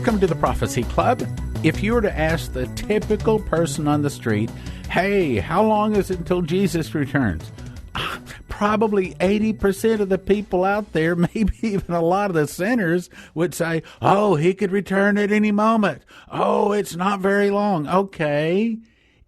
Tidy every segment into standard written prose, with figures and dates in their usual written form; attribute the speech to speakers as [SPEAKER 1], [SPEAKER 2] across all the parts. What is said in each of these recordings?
[SPEAKER 1] Welcome to the Prophecy Club. If you were to ask the typical person on the street, hey, how long is it until Jesus returns? Probably 80% of the people out there, maybe even a lot of the sinners, would say, oh, he could return at any moment. Oh, it's not very long. Okay.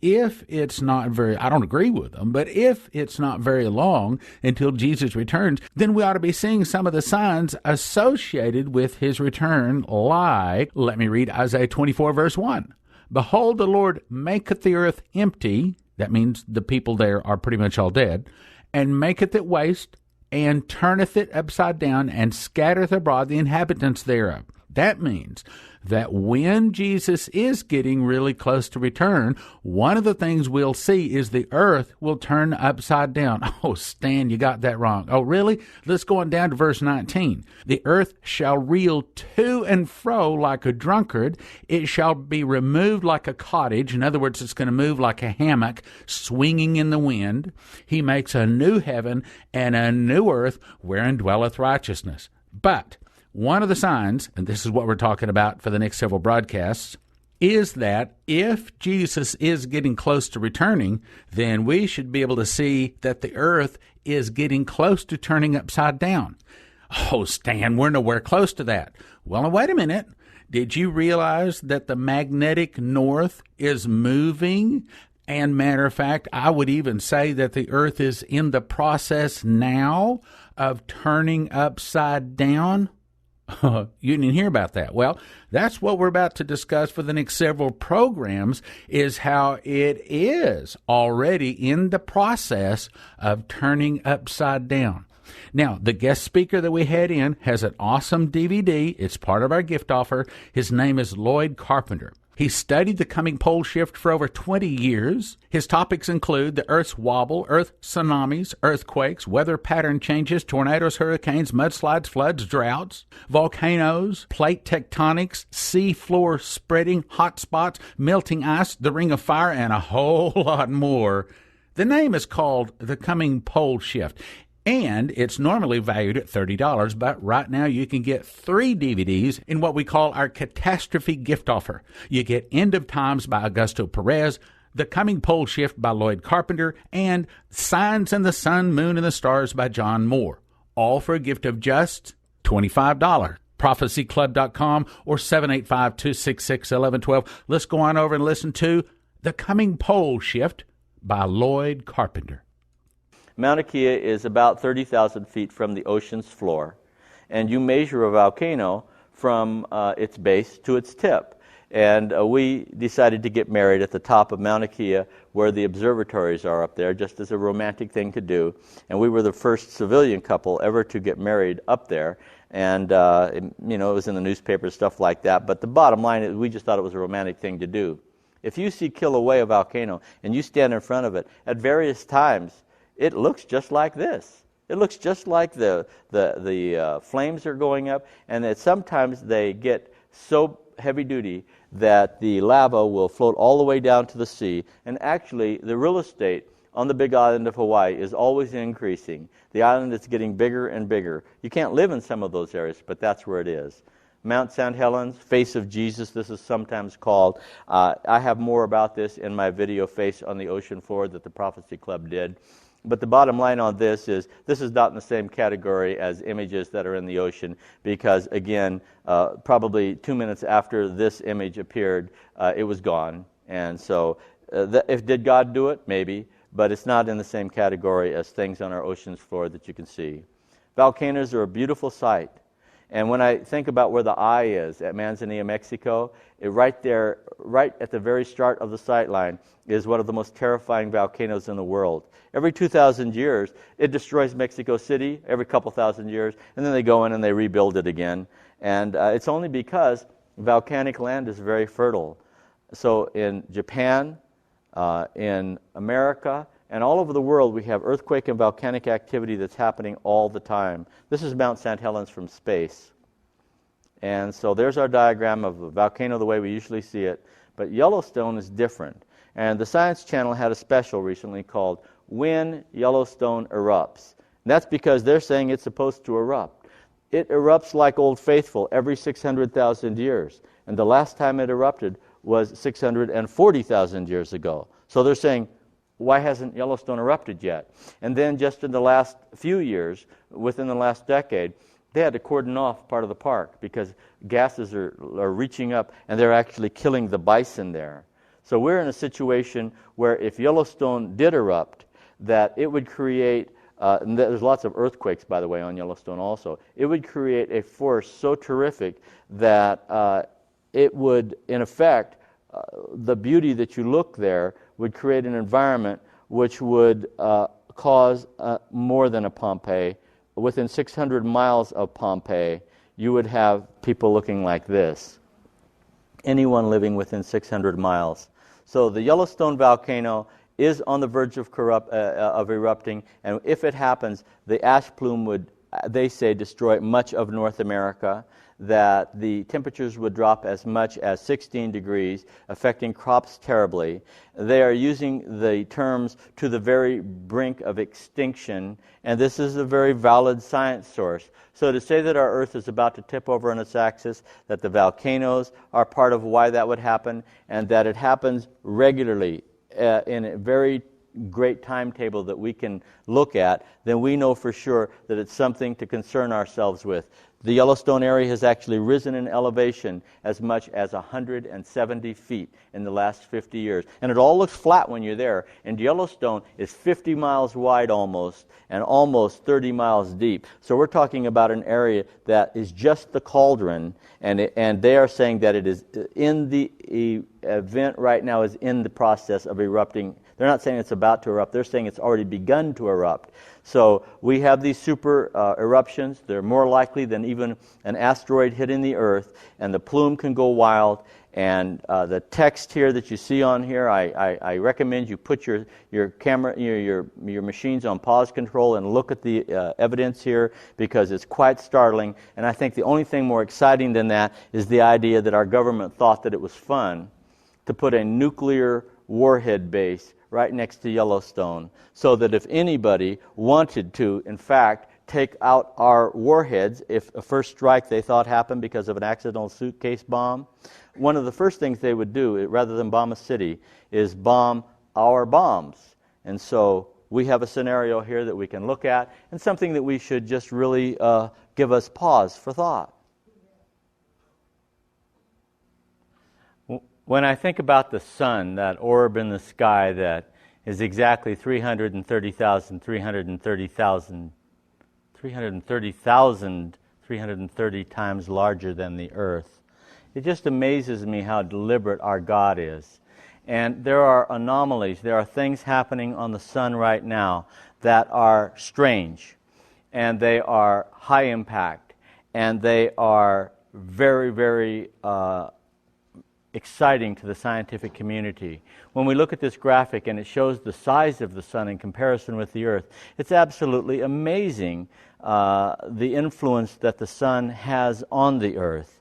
[SPEAKER 1] If it's not very, I don't agree with them, but if it's not very long until Jesus returns, then we ought to be seeing some of the signs associated with his return, like, let me read Isaiah 24, verse 1. Behold, the Lord maketh the earth empty. That means the people there are pretty much all dead. And maketh it waste, and turneth it upside down, and scattereth abroad the inhabitants thereof. That means that when Jesus is getting really close to return, one of the things we'll see is the earth will turn upside down. Oh, Stan, you got that wrong. Oh, really? Let's go on down to verse 19. The earth shall reel to and fro like a drunkard. It shall be removed like a cottage. In other words, it's going to move like a hammock swinging in the wind. He makes a new heaven and a new earth wherein dwelleth righteousness. But one of the signs, and this is what we're talking about for the next several broadcasts, is that if Jesus is getting close to returning, then we should be able to see that the earth is getting close to turning upside down. Oh, Stan, we're nowhere close to that. Well, now, wait a minute. Did you realize that the magnetic north is moving? And matter of fact, I would even say that the earth is in the process now of turning upside down. You didn't hear about that. Well, that's what we're about to discuss for the next several programs, is how it is already in the process of turning upside down. Now, the guest speaker that we had in has an awesome DVD. It's part of our gift offer. His name is Lloyd Carpenter. He studied the coming pole shift for over 20 years. His topics include the Earth's wobble, Earth tsunamis, earthquakes, weather pattern changes, tornadoes, hurricanes, mudslides, floods, droughts, volcanoes, plate tectonics, sea floor spreading, hot spots, melting ice, the ring of fire, and a whole lot more. The name is called The Coming Pole Shift, and it's normally valued at $30, but right now you can get 3 DVDs in what we call our catastrophe gift offer. You get End of Times by Augusto Perez, The Coming Pole Shift by Lloyd Carpenter, and Signs in the Sun, Moon, and the Stars by John Moore, all for a gift of just $25. prophecyclub.com or 785-266-1112. Let's go on over and listen to The Coming Pole Shift by Lloyd Carpenter.
[SPEAKER 2] Mauna Kea is about 30,000 feet from the ocean's floor, and you measure a volcano from its base to its tip. And we decided to get married at the top of Mauna Kea, where the observatories are up there, just as a romantic thing to do. And we were the first civilian couple ever to get married up there. And, it was in the newspaper, stuff like that. But the bottom line is we just thought it was a romantic thing to do. If you see Kilauea volcano and you stand in front of it, at various times, it looks just like this. It looks just like the flames are going up, and that sometimes they get so heavy duty that the lava will float all the way down to the sea. And actually, the real estate on the big island of Hawaii is always increasing. The island is getting bigger and bigger. You can't live in some of those areas, but that's where it is. Mount St. Helens, Face of Jesus, this is sometimes called. I have more about this in my video, Face on the Ocean Floor, that the Prophecy Club did. But the bottom line on this is not in the same category as images that are in the ocean, because, again, probably 2 minutes after this image appeared, it was gone. And so did God do it? Maybe. But it's not in the same category as things on our ocean's floor that you can see. Volcanoes are a beautiful sight. And when I think about where the eye is at Manzanillo, Mexico, right there, right at the very start of the sight line, is one of the most terrifying volcanoes in the world. Every 2,000 years, it destroys Mexico City, every couple thousand years, and then they go in and they rebuild it again. And it's only because volcanic land is very fertile. So in Japan, in America, and all over the world, we have earthquake and volcanic activity that's happening all the time. This is Mount St. Helens from space. And so there's our diagram of a volcano the way we usually see it. But Yellowstone is different. And the Science Channel had a special recently called When Yellowstone Erupts. And that's because they're saying it's supposed to erupt. It erupts like Old Faithful every 600,000 years. and the last time it erupted was 640,000 years ago. So they're saying, why hasn't Yellowstone erupted yet? And then just in the last few years, within the last decade, they had to cordon off part of the park because gases are reaching up and they're actually killing the bison there. So we're in a situation where if Yellowstone did erupt, that it would create, and there's lots of earthquakes, by the way, on Yellowstone also, it would create a force so terrific that it would, in effect, the beauty that you look there would create an environment which would cause more than a Pompeii. Within 600 miles of Pompeii, you would have people looking like this. Anyone living within 600 miles. So the Yellowstone volcano is on the verge of erupting, and if it happens, the ash plume would, they say, destroy much of North America, that the temperatures would drop as much as 16 degrees, affecting crops terribly. They are using the terms to the very brink of extinction, and this is a very valid science source. So to say that our Earth is about to tip over on its axis, that the volcanoes are part of why that would happen, and that it happens regularly in a very great timetable that we can look at, then we know for sure that it's something to concern ourselves with. The Yellowstone area has actually risen in elevation as much as 170 feet in the last 50 years. And it all looks flat when you're there. And Yellowstone is 50 miles wide almost, and almost 30 miles deep. So we're talking about an area that is just the cauldron, and they are saying that it is in the event right now is in the process of erupting. They're not saying it's about to erupt. They're saying it's already begun to erupt. So we have these super eruptions. They're more likely than even an asteroid hitting the Earth, and the plume can go wild. And the text here that you see on here, I recommend you put your camera, your machines on pause control and look at the evidence here, because it's quite startling. And I think the only thing more exciting than that is the idea that our government thought that it was fun to put a nuclear warhead base right next to Yellowstone, so that if anybody wanted to, in fact, take out our warheads, if a first strike they thought happened because of an accidental suitcase bomb, one of the first things they would do, rather than bomb a city, is bomb our bombs. And so we have a scenario here that we can look at, and something that we should just really give us pause for thought. When I think about the sun, that orb in the sky that is exactly 330 times larger than the Earth, it just amazes me how deliberate our God is. And there are anomalies, there are things happening on the sun right now that are strange, and they are high impact, and they are very, very exciting to the scientific community. When we look at this graphic and it shows the size of the sun in comparison with the Earth, it's absolutely amazing the influence that the sun has on the Earth.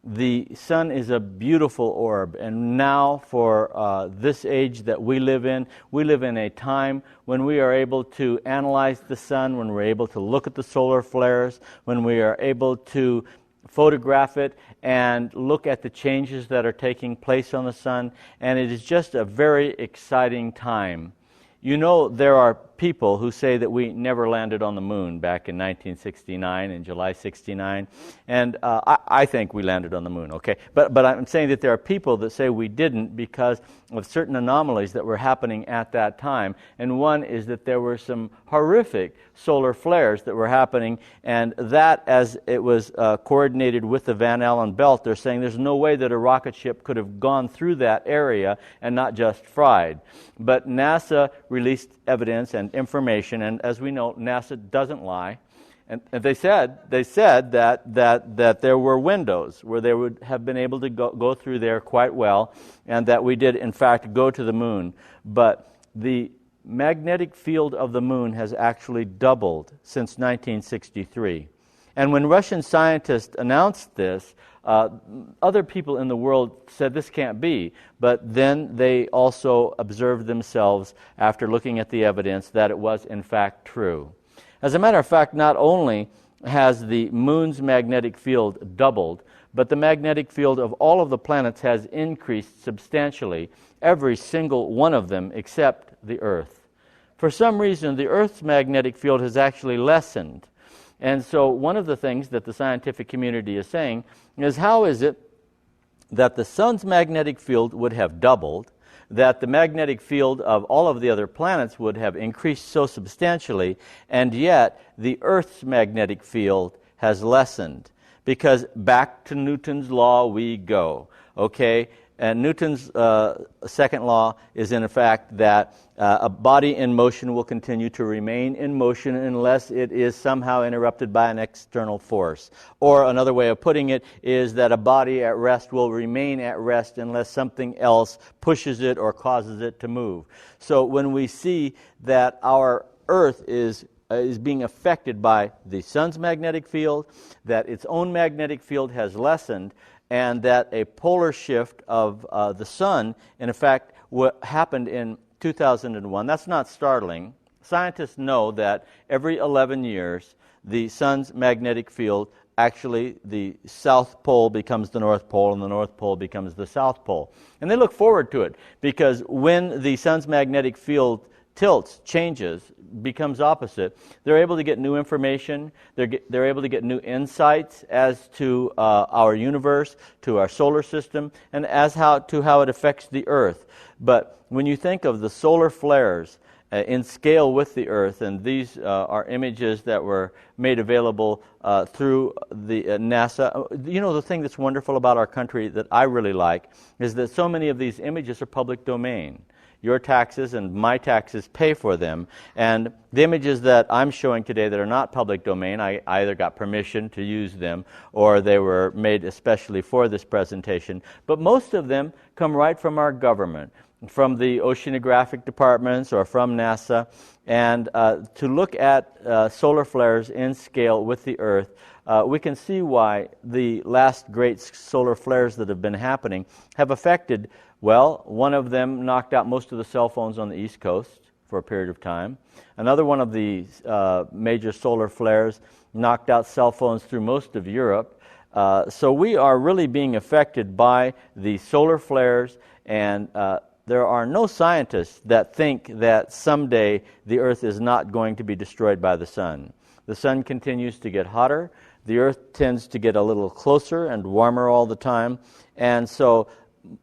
[SPEAKER 2] The sun is a beautiful orb, and now for this age that we live in a time when we are able to analyze the sun, when we're able to look at the solar flares, when we are able to photograph it and look at the changes that are taking place on the sun, and it is just a very exciting time. You know, there are people who say that we never landed on the moon back in 1969, in July 69, and I think we landed on the moon, okay? But I'm saying that there are people that say we didn't because of certain anomalies that were happening at that time, and one is that there were some horrific solar flares that were happening, and that, as it was coordinated with the Van Allen belt, they're saying there's no way that a rocket ship could have gone through that area and not just fried. But NASA released evidence and information, and as we know, NASA doesn't lie. And they said that there were windows where they would have been able to go through there quite well, and that we did in fact go to the moon. But the magnetic field of the moon has actually doubled since 1963. And when Russian scientists announced this, other people in the world said this can't be, but then they also observed themselves after looking at the evidence that it was in fact true. As a matter of fact, not only has the moon's magnetic field doubled, but the magnetic field of all of the planets has increased substantially, every single one of them except the Earth. For some reason, the Earth's magnetic field has actually lessened. And so one of the things that the scientific community is saying is, how is it that the sun's magnetic field would have doubled, that the magnetic field of all of the other planets would have increased so substantially, and yet the Earth's magnetic field has lessened? Because back to Newton's law we go, okay? And Newton's second law is, in fact, that a body in motion will continue to remain in motion unless it is somehow interrupted by an external force. Or another way of putting it is that a body at rest will remain at rest unless something else pushes it or causes it to move. So when we see that our Earth is being affected by the sun's magnetic field, that its own magnetic field has lessened, and that a polar shift of the sun, in fact, what happened in 2001, that's not startling. Scientists know that every 11 years, the sun's magnetic field, actually the South Pole becomes the North Pole, and the North Pole becomes the South Pole. And they look forward to it, because when the sun's magnetic field tilts, changes, becomes opposite, they're able to get new information, they're able to get new insights as to our universe, to our solar system, and to how it affects the Earth. But when you think of the solar flares in scale with the Earth, and these are images that were made available through the NASA. You know, the thing that's wonderful about our country that I really like is that so many of these images are public domain. Your taxes and my taxes pay for them. And the images that I'm showing today that are not public domain, I either got permission to use them or they were made especially for this presentation. But most of them come right from our government, from the oceanographic departments or from NASA. And to look at solar flares in scale with the Earth, we can see why the last great solar flares that have been happening have affected. Well, one of them knocked out most of the cell phones on the East Coast for a period of time. Another one of the major solar flares knocked out cell phones through most of Europe. So we are really being affected by the solar flares, and there are no scientists that think that someday the Earth is not going to be destroyed by the sun. The sun continues to get hotter. The Earth tends to get a little closer and warmer all the time. And so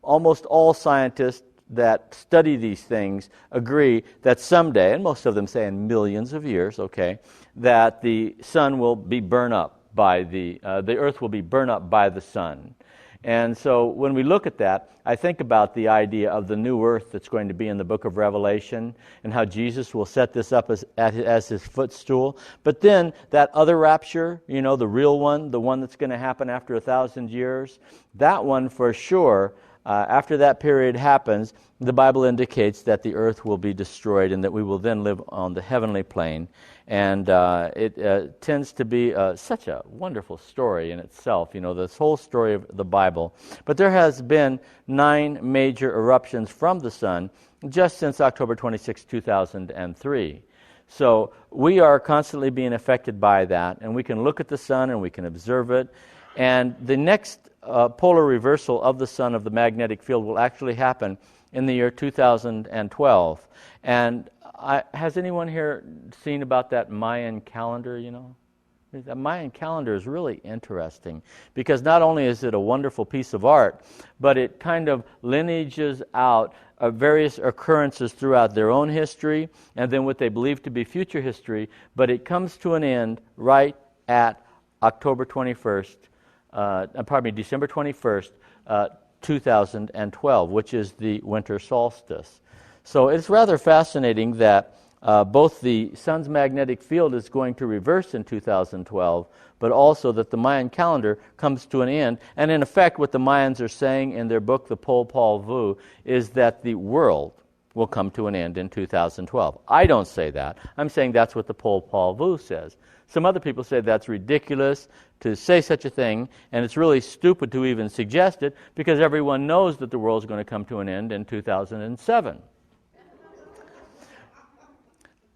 [SPEAKER 2] almost all scientists that study these things agree that someday, and most of them say in millions of years, okay, that the sun will be burned up by the Earth will be burned up by the sun. And so when we look at that, I think about the idea of the new earth that's going to be in the book of Revelation and how Jesus will set this up as his footstool. But then that other rapture, you know, the real one, the one that's going to happen after 1,000 years, that one for sure, after that period happens, the Bible indicates that the earth will be destroyed and that we will then live on the heavenly plane. And it tends to be such a wonderful story in itself, you know, this whole story of the Bible. But there has been 9 major eruptions from the sun just since October 26, 2003. So we are constantly being affected by that, and we can look at the sun and we can observe it. And the next polar reversal of the sun of the magnetic field will actually happen in the year 2012. And has anyone here seen about that Mayan calendar, you know? The Mayan calendar is really interesting because not only is it a wonderful piece of art, but it kind of lineages out various occurrences throughout their own history and then what they believe to be future history, but it comes to an end right at December 21st, 2012, which is the winter solstice. So it's rather fascinating that both the sun's magnetic field is going to reverse in 2012, but also that the Mayan calendar comes to an end. And in effect, what the Mayans are saying in their book, The Popol Vuh, is that the world will come to an end in 2012. I don't say that. I'm saying that's what the Popol Vuh says. Some other people say that's ridiculous to say such a thing, and it's really stupid to even suggest it because everyone knows that the world's going to come to an end in 2007.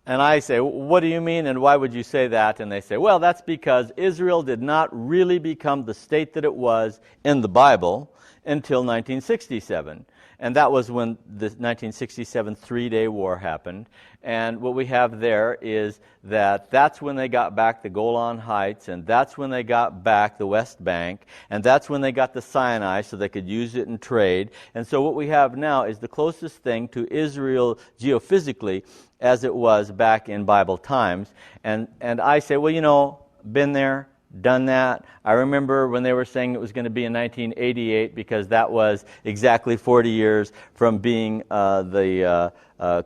[SPEAKER 2] And I say, what do you mean, and why would you say that? And they say, well, that's because Israel did not really become the state that it was in the Bible until 1967. And that was when the 1967 three-day war happened. And what we have there is that that's when they got back the Golan Heights, and that's when they got back the West Bank, and that's when they got the Sinai so they could use it in trade. And so what we have now is the closest thing to Israel geophysically as it was back in Bible times. And I say, well, you know, been there, done that. I remember when they were saying it was going to be in 1988 because that was exactly 40 years from being the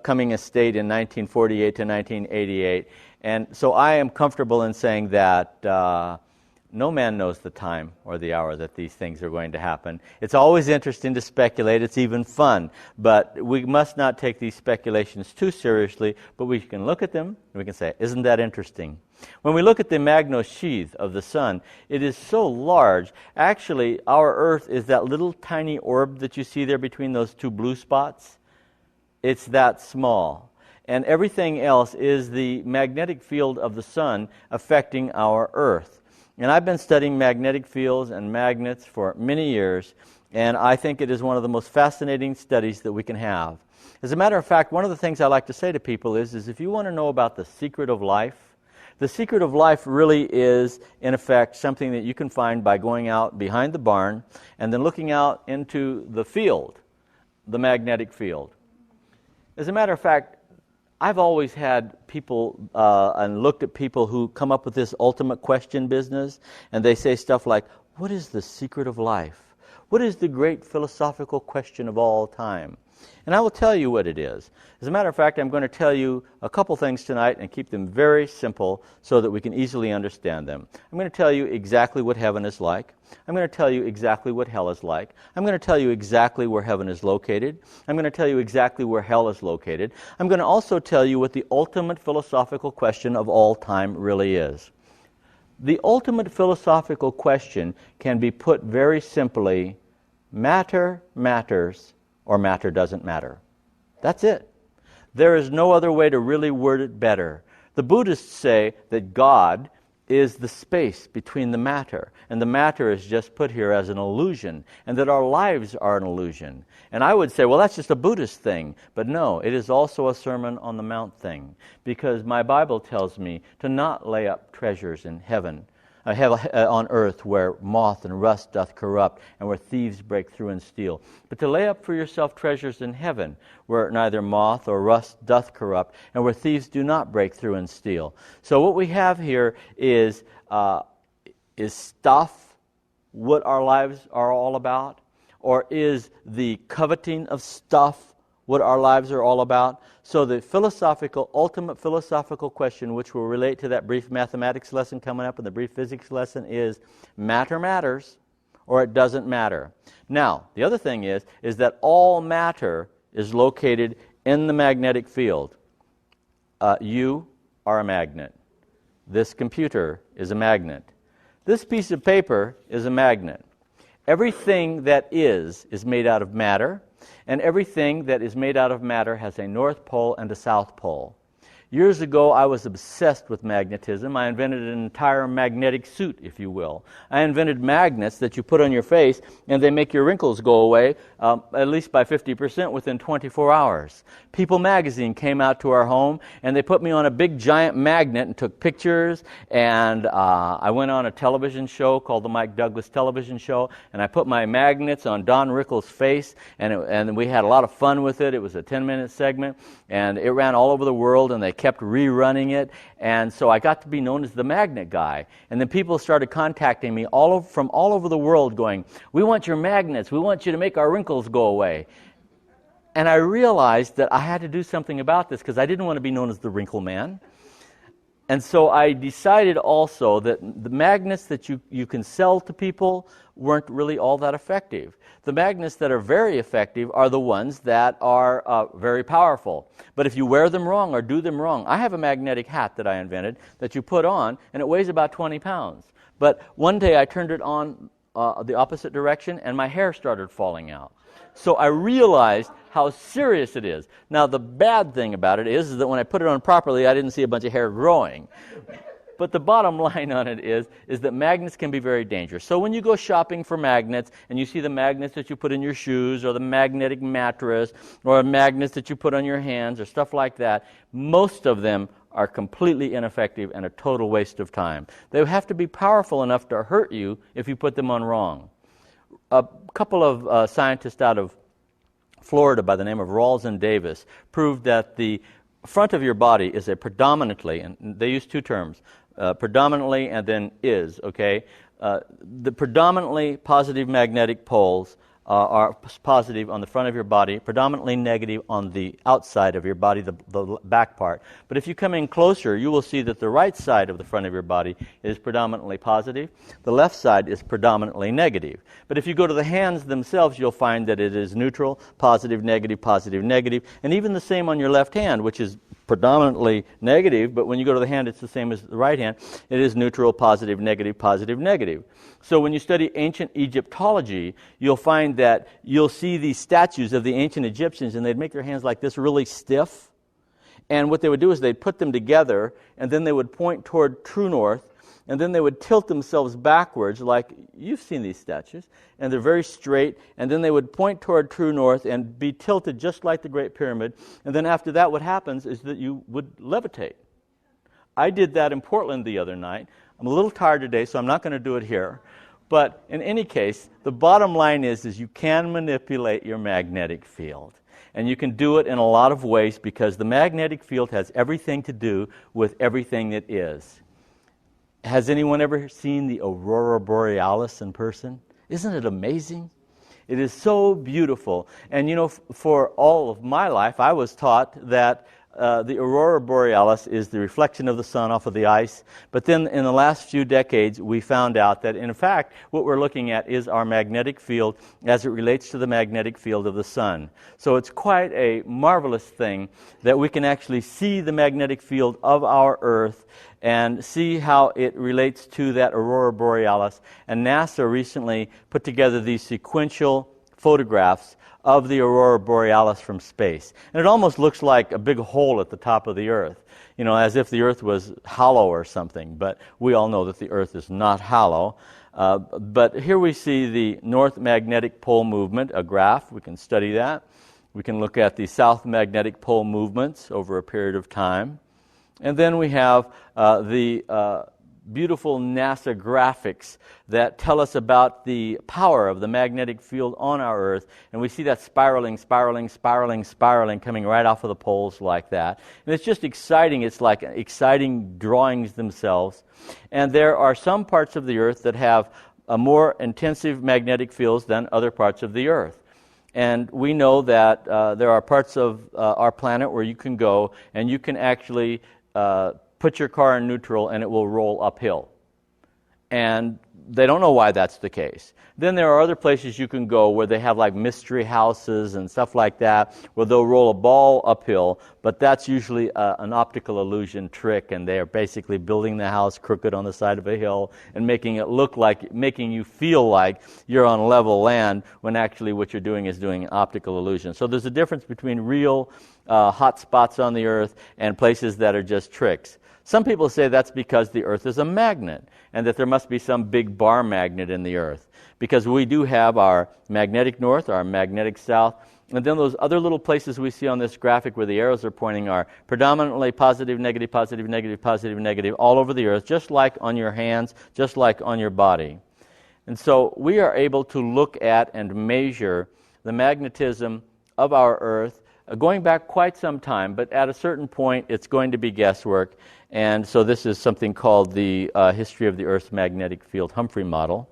[SPEAKER 2] coming a state in 1948 to 1988. And so I am comfortable in saying that no man knows the time or the hour that these things are going to happen. It's always interesting to speculate. It's even fun. But we must not take these speculations too seriously, but we can look at them and we can say, isn't that interesting? When we look at the magnosheath of the sun, it is so large. Actually, our Earth is that little tiny orb that you see there between those two blue spots. It's that small. And everything else is the magnetic field of the sun affecting our Earth. And I've been studying magnetic fields and magnets for many years, and I think it is one of the most fascinating studies that we can have. As a matter of fact, one of the things I like to say to people is if you want to know about the secret of life, the secret of life really is, in effect, something that you can find by going out behind the barn and then looking out into the field, the magnetic field. As a matter of fact, I've always had people and looked at people who come up with this ultimate question business, and they say stuff like, what is the secret of life? What is the great philosophical question of all time? And I will tell you what it is. As a matter of fact, I'm going to tell you a couple things tonight and keep them very simple so that we can easily understand them. I'm going to tell you exactly what heaven is like. I'm going to tell you exactly what hell is like. I'm going to tell you exactly where heaven is located. I'm going to tell you exactly where hell is located. I'm going to also tell you what the ultimate philosophical question of all time really is. The ultimate philosophical question can be put very simply: matter matters, or matter doesn't matter. That's it. There is no other way to really word it better. The Buddhists say that God is the space between the matter, and the matter is just put here as an illusion, and that our lives are an illusion. And I would say, well, that's just a Buddhist thing. But no, it is also a Sermon on the Mount thing, because my Bible tells me to not lay up treasures in heaven, on earth, where moth and rust doth corrupt, and where thieves break through and steal, but to lay up for yourself treasures in heaven, where neither moth or rust doth corrupt, and where thieves do not break through and steal. So what we have here is stuff what our lives are all about, or is the coveting of stuff what our lives are all about? So the ultimate philosophical question, which will relate to that brief mathematics lesson coming up and the brief physics lesson, is matter matters or it doesn't matter. Now, the other thing is that all matter is located in the magnetic field. You are a magnet. This computer is a magnet. This piece of paper is a magnet. Everything that is made out of matter, and everything that is made out of matter has a north pole and a south pole. Years ago, I was obsessed with magnetism. I invented an entire magnetic suit, if you will. I invented magnets that you put on your face, and they make your wrinkles go away, at least by 50% within 24 hours. People magazine came out to our home, and they put me on a big giant magnet and took pictures, and I went on a television show called the Mike Douglas Television Show, and I put my magnets on Don Rickles' face, and we had a lot of fun with it. It was a 10-minute segment, and it ran all over the world, and they kept rerunning it, and so I got to be known as the magnet guy. And then people started contacting me from all over the world going, we want your magnets, we want you to make our wrinkles go away. And I realized that I had to do something about this because I didn't want to be known as the wrinkle man. And so I decided also that the magnets that you can sell to people weren't really all that effective. The magnets that are very effective are the ones that are very powerful. But if you wear them wrong or do them wrong, I have a magnetic hat that I invented that you put on, and it weighs about 20 pounds. But one day I turned it on the opposite direction, and my hair started falling out. So I realized how serious it is. Now, the bad thing about it is that when I put it on properly, I didn't see a bunch of hair growing. But the bottom line on it is that magnets can be very dangerous. So when you go shopping for magnets and you see the magnets that you put in your shoes or the magnetic mattress or magnets that you put on your hands or stuff like that, most of them are completely ineffective and a total waste of time. They have to be powerful enough to hurt you if you put them on wrong. A couple of scientists out of Florida by the name of Rawls and Davis proved that the front of your body is a predominantly, and they use two terms, predominantly and then is, okay? The predominantly positive magnetic poles are positive on the front of your body, predominantly negative on the outside of your body, the back part. But if you come in closer, you will see that the right side of the front of your body is predominantly positive. The left side is predominantly negative. But if you go to the hands themselves, you'll find that it is neutral, positive, negative, and even the same on your left hand, which is predominantly negative, but when you go to the hand, it's the same as the right hand. It is neutral, positive, negative. So when you study ancient Egyptology, you'll find that you'll see these statues of the ancient Egyptians, and they'd make their hands like this really stiff. And what they would do is they'd put them together, and then they would point toward true north, and then they would tilt themselves backwards, like you've seen these statues, and they're very straight, and then they would point toward true north and be tilted just like the Great Pyramid, and then after that what happens is that you would levitate. I did that in Portland the other night. I'm a little tired today, so I'm not going to do it here. But in any case, the bottom line is you can manipulate your magnetic field. And you can do it in a lot of ways because the magnetic field has everything to do with everything that is. Has anyone ever seen the aurora borealis in person? Isn't it amazing? It is so beautiful. And you know, for all of my life, I was taught that the aurora borealis is the reflection of the sun off of the ice. But then in the last few decades, we found out that, in fact, what we're looking at is our magnetic field as it relates to the magnetic field of the sun. So it's quite a marvelous thing that we can actually see the magnetic field of our Earth and see how it relates to that aurora borealis. And NASA recently put together these sequential photographs of the aurora borealis from space. And it almost looks like a big hole at the top of the Earth, you know, as if the Earth was hollow or something. But we all know that the Earth is not hollow. But here we see the north magnetic pole movement, a graph. We can study that. We can look at the south magnetic pole movements over a period of time. And then we have the beautiful NASA graphics that tell us about the power of the magnetic field on our Earth. And we see that spiraling coming right off of the poles like that. And it's just exciting. It's like exciting drawings themselves. And there are some parts of the Earth that have a more intensive magnetic fields than other parts of the Earth. And we know that there are parts of our planet where you can go and you can actually put your car in neutral and it will roll uphill. And they don't know why that's the case. Then there are other places you can go where they have like mystery houses and stuff like that, where they'll roll a ball uphill, but that's usually an optical illusion trick, and they are basically building the house crooked on the side of a hill and making it look like, making you feel like you're on level land, when actually what you're doing is doing an optical illusion. So there's a difference between real hot spots on the Earth and places that are just tricks. Some people say that's because the Earth is a magnet and that there must be some big bar magnet in the Earth, because we do have our magnetic north, our magnetic south, and then those other little places we see on this graphic where the arrows are pointing are predominantly positive, negative, all over the Earth, just like on your hands, just like on your body. And so we are able to look at and measure the magnetism of our Earth going back quite some time, but at a certain point it's going to be guesswork. And so this is something called the History of the Earth's Magnetic Field Humphrey model.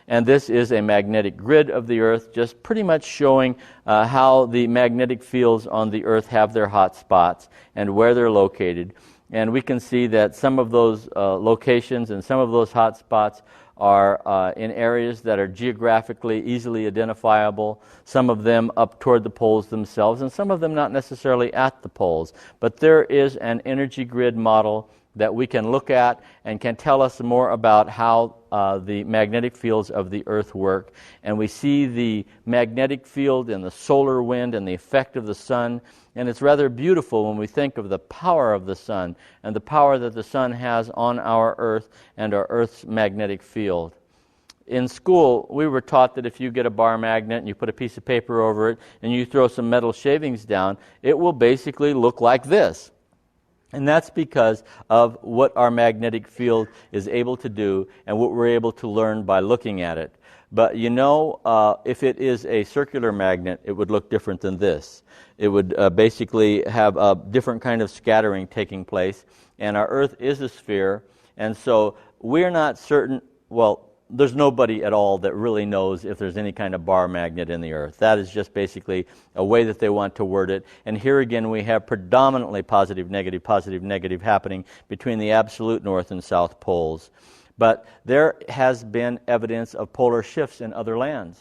[SPEAKER 2] And this is a magnetic grid of the Earth, just pretty much showing how the magnetic fields on the Earth have their hot spots and where they're located. And we can see that some of those locations and some of those hot spots are in areas that are geographically easily identifiable, some of them up toward the poles themselves, and some of them not necessarily at the poles. But there is an energy grid model that we can look at and can tell us more about how the magnetic fields of the Earth work. And we see the magnetic field and the solar wind and the effect of the sun. And it's rather beautiful when we think of the power of the sun and the power that the sun has on our Earth and our Earth's magnetic field. In school, we were taught that if you get a bar magnet and you put a piece of paper over it and you throw some metal shavings down, it will basically look like this. And that's because of what our magnetic field is able to do and what we're able to learn by looking at it. But you know, if it is a circular magnet, it would look different than this. It would basically have a different kind of scattering taking place. And our Earth is a sphere, and so we're not certain, well, there's nobody at all that really knows if there's any kind of bar magnet in the Earth. That is just basically a way that they want to word it. And here again we have predominantly positive, negative happening between the absolute north and south poles. But there has been evidence of polar shifts in other lands.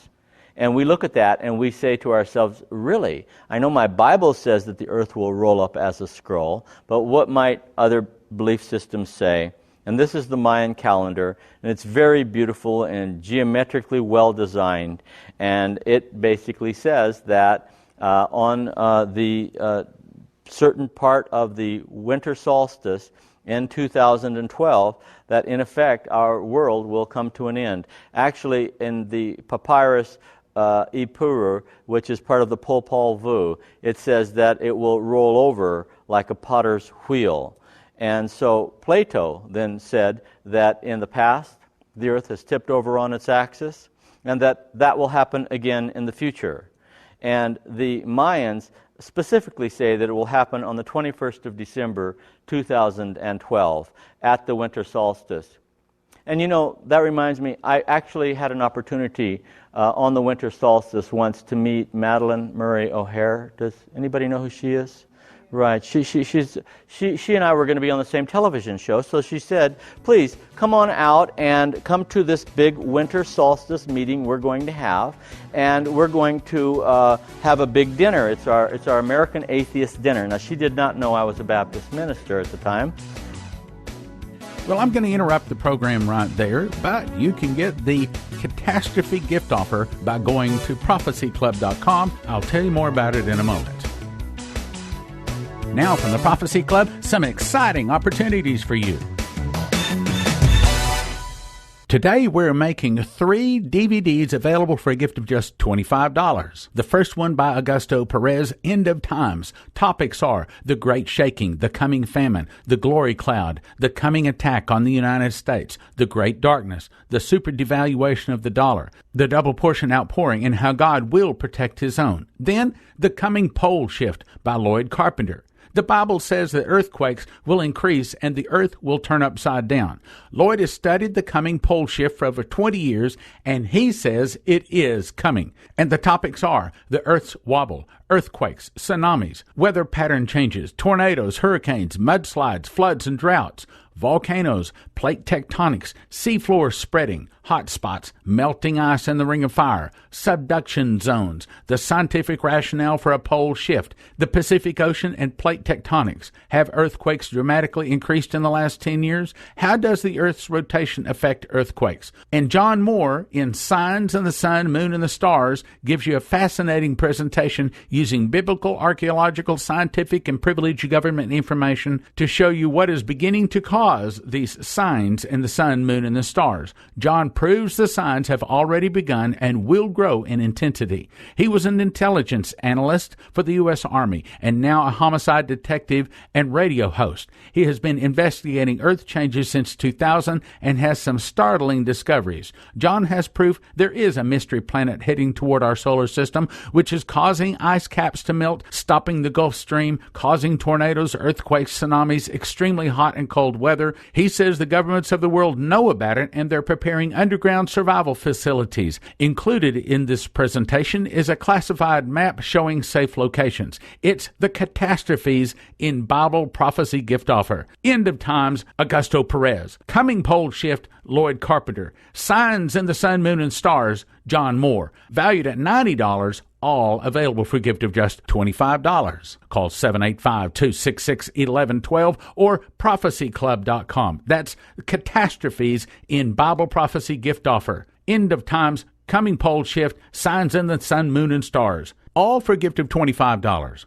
[SPEAKER 2] And we look at that and we say to ourselves, really? I know my Bible says that the Earth will roll up as a scroll, but what might other belief systems say? And this is the Mayan calendar, and it's very beautiful and geometrically well designed. And it basically says that on the certain part of the winter solstice in 2012, that in effect our world will come to an end. Actually, in the papyrus Ipuwer, which is part of the Popol Vuh, it says that it will roll over like a potter's wheel. And so Plato then said that in the past, the Earth has tipped over on its axis, and that will happen again in the future. And the Mayans specifically say that it will happen on the 21st of December, 2012, at the winter solstice. And you know, that reminds me, I actually had an opportunity on the winter solstice once to meet Madeline Murray O'Hare. Does anybody know who she is? Right. She and I were going to be on the same television show, so she said, please come on out and come to this big winter solstice meeting we're going to have, and we're going to have a big dinner. It's our American Atheist dinner. Now, she did not know I was a Baptist minister at the time.
[SPEAKER 1] Well, I'm going to interrupt the program right there, but you can get the catastrophe gift offer by going to prophecyclub.com. I'll tell you more about it in a moment. Now from the Prophecy Club, some exciting opportunities for you. Today we're making 3 DVDs available for a gift of just $25. The first one by Augusto Perez, End of Times. Topics are the Great Shaking, the Coming Famine, the Glory Cloud, the Coming Attack on the United States, the Great Darkness, the Super Devaluation of the Dollar, the Double Portion Outpouring, and how God will protect His own. Then, the Coming Pole Shift by Lloyd Carpenter. The Bible says that earthquakes will increase and the earth will turn upside down. Lloyd has studied the coming pole shift for over 20 years, and he says it is coming. And the topics are the earth's wobble, earthquakes, tsunamis, weather pattern changes, tornadoes, hurricanes, mudslides, floods and droughts, volcanoes, plate tectonics, seafloor spreading, hot spots, melting ice in the ring of fire, subduction zones, the scientific rationale for a pole shift, the Pacific Ocean and plate tectonics. Have earthquakes dramatically increased in the last 10 years? How does the Earth's rotation affect earthquakes? And John Moore, in Signs in the Sun, Moon, and the Stars, gives you a fascinating presentation using biblical, archaeological, scientific, and privileged government information to show you what is beginning to cause these signs in the sun, moon, and the stars. John proves the signs have already begun and will grow in intensity. He was an intelligence analyst for the U.S. Army and now a homicide detective and radio host. He has been investigating Earth changes since 2000 and has some startling discoveries. John has proof there is a mystery planet heading toward our solar system, which is causing ice caps to melt, stopping the Gulf Stream, causing tornadoes, earthquakes, tsunamis, extremely hot and cold weather. He says the governments of the world know about it and they're preparing underground survival facilities. Included in this presentation is a classified map showing safe locations. It's the catastrophes in Bible prophecy gift offer. End of Times, Augusto Perez. Coming pole shift, Lloyd Carpenter. Signs in the Sun, Moon, and Stars, John Moore. Valued at $90, All available for a gift of just $25. Call 785-266-1112 or prophecyclub.com. That's catastrophes in Bible prophecy gift offer. End of times, coming pole shift, signs in the sun, moon, and stars. All for a gift of $25.